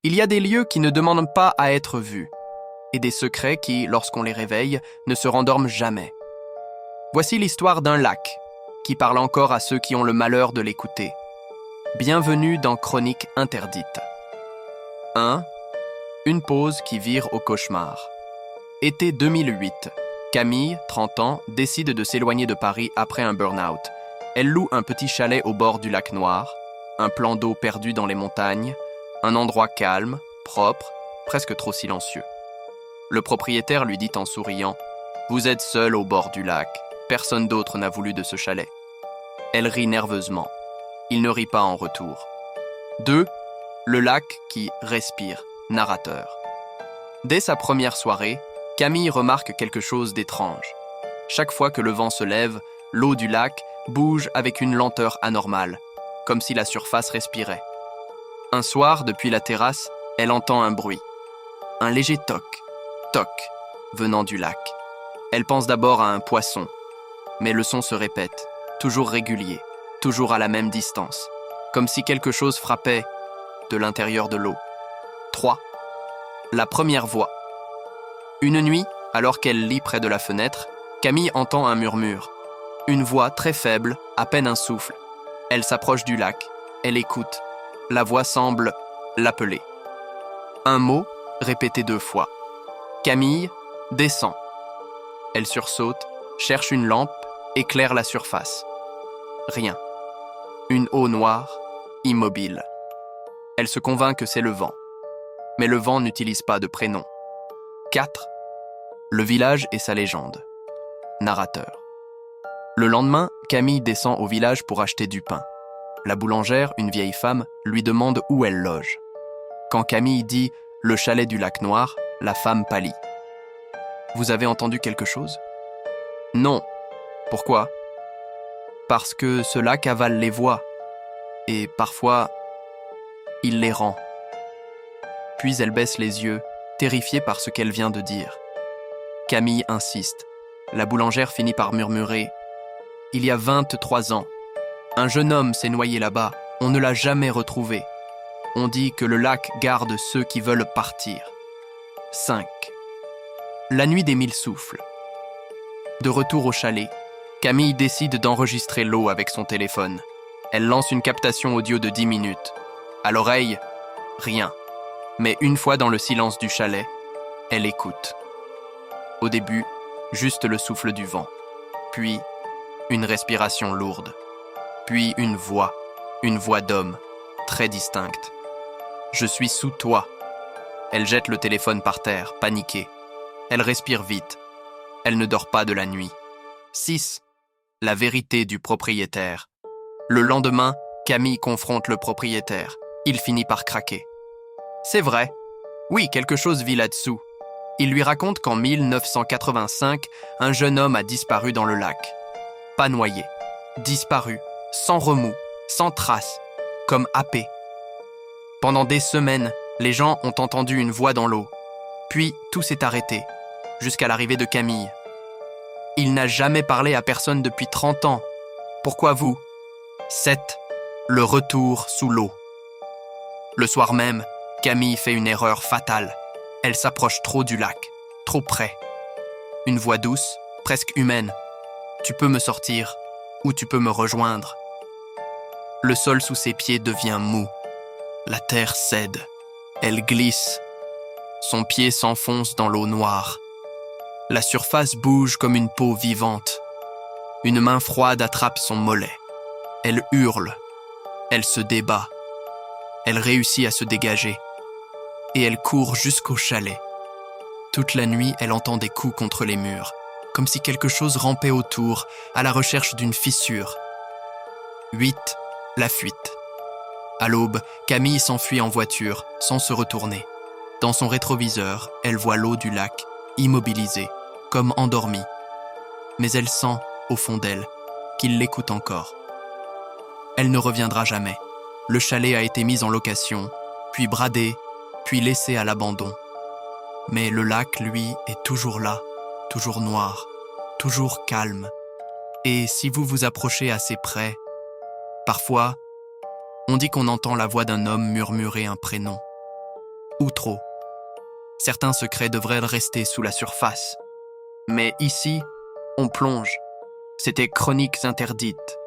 Il y a des lieux qui ne demandent pas à être vus, et des secrets qui, lorsqu'on les réveille, ne se rendorment jamais. Voici l'histoire d'un lac, qui parle encore à ceux qui ont le malheur de l'écouter. Bienvenue dans Chroniques interdites. 1. Une pause qui vire au cauchemar. Été 2008. Camille, 30 ans, décide de s'éloigner de Paris après un burn-out. Elle loue un petit chalet au bord du lac Noir, un plan d'eau perdu dans les montagnes, un endroit calme, propre, presque trop silencieux. Le propriétaire lui dit en souriant « Vous êtes seul au bord du lac, personne d'autre n'a voulu de ce chalet. » Elle rit nerveusement. Il ne rit pas en retour. 2. Le lac qui respire, narrateur. Dès sa première soirée, Camille remarque quelque chose d'étrange. Chaque fois que le vent se lève, l'eau du lac bouge avec une lenteur anormale, comme si la surface respirait. Un soir, depuis la terrasse, elle entend un bruit. Un léger toc, toc, venant du lac. Elle pense d'abord à un poisson, mais le son se répète, toujours régulier, toujours à la même distance, comme si quelque chose frappait de l'intérieur de l'eau. 3. La première voix. Une nuit, alors qu'elle lit près de la fenêtre, Camille entend un murmure. Une voix très faible, à peine un souffle. Elle s'approche du lac, elle écoute. La voix semble l'appeler. Un mot, répété 2 fois. Camille, descend. Elle sursaute, cherche une lampe, éclaire la surface. Rien. Une eau noire, immobile. Elle se convainc que c'est le vent. Mais le vent n'utilise pas de prénom. 4. Le village et sa légende. Narrateur. Le lendemain, Camille descend au village pour acheter du pain. La boulangère, une vieille femme, lui demande où elle loge. Quand Camille dit « le chalet du lac Noir », la femme pâlit. « Vous avez entendu quelque chose ?»« Non. Pourquoi ?»« Parce que ce lac avale les voix. Et parfois, il les rend. » Puis elle baisse les yeux, terrifiée par ce qu'elle vient de dire. Camille insiste. La boulangère finit par murmurer « Il y a 23 ans. Un jeune homme s'est noyé là-bas, on ne l'a jamais retrouvé. On dit que le lac garde ceux qui veulent partir. » 5. La nuit des 1000 souffles. De retour au chalet, Camille décide d'enregistrer l'eau avec son téléphone. Elle lance une captation audio de 10 minutes. À l'oreille, rien. Mais une fois dans le silence du chalet, elle écoute. Au début, juste le souffle du vent. Puis, une respiration lourde. Puis une voix d'homme, très distincte. « Je suis sous toi. » Elle jette le téléphone par terre, paniquée. Elle respire vite. Elle ne dort pas de la nuit. 6. La vérité du propriétaire. Le lendemain, Camille confronte le propriétaire. Il finit par craquer. « C'est vrai. Oui, quelque chose vit là-dessous. » Il lui raconte qu'en 1985, un jeune homme a disparu dans le lac. Pas noyé. Disparu. Sans remous, sans trace, comme happé. Pendant des semaines, les gens ont entendu une voix dans l'eau. Puis tout s'est arrêté, jusqu'à l'arrivée de Camille. Il n'a jamais parlé à personne depuis 30 ans. Pourquoi vous ? 7. Le retour sous l'eau. Le soir même, Camille fait une erreur fatale. Elle s'approche trop du lac, trop près. Une voix douce, presque humaine. « Tu peux me sortir, ou tu peux me rejoindre. » Le sol sous ses pieds devient mou. La terre cède. Elle glisse. Son pied s'enfonce dans l'eau noire. La surface bouge comme une peau vivante. Une main froide attrape son mollet. Elle hurle. Elle se débat. Elle réussit à se dégager. Et elle court jusqu'au chalet. Toute la nuit, elle entend des coups contre les murs, comme si quelque chose rampait autour, à la recherche d'une fissure. 8. La fuite. À l'aube, Camille s'enfuit en voiture, sans se retourner. Dans son rétroviseur, elle voit l'eau du lac, immobilisée, comme endormie. Mais elle sent, au fond d'elle, qu'il l'écoute encore. Elle ne reviendra jamais. Le chalet a été mis en location, puis bradé, puis laissé à l'abandon. Mais le lac, lui, est toujours là, toujours noir, toujours calme. Et si vous vous approchez assez près, parfois, on dit qu'on entend la voix d'un homme murmurer un prénom. ou trop. Certains secrets devraient rester sous la surface. Mais ici, on plonge. C'était Chroniques interdites,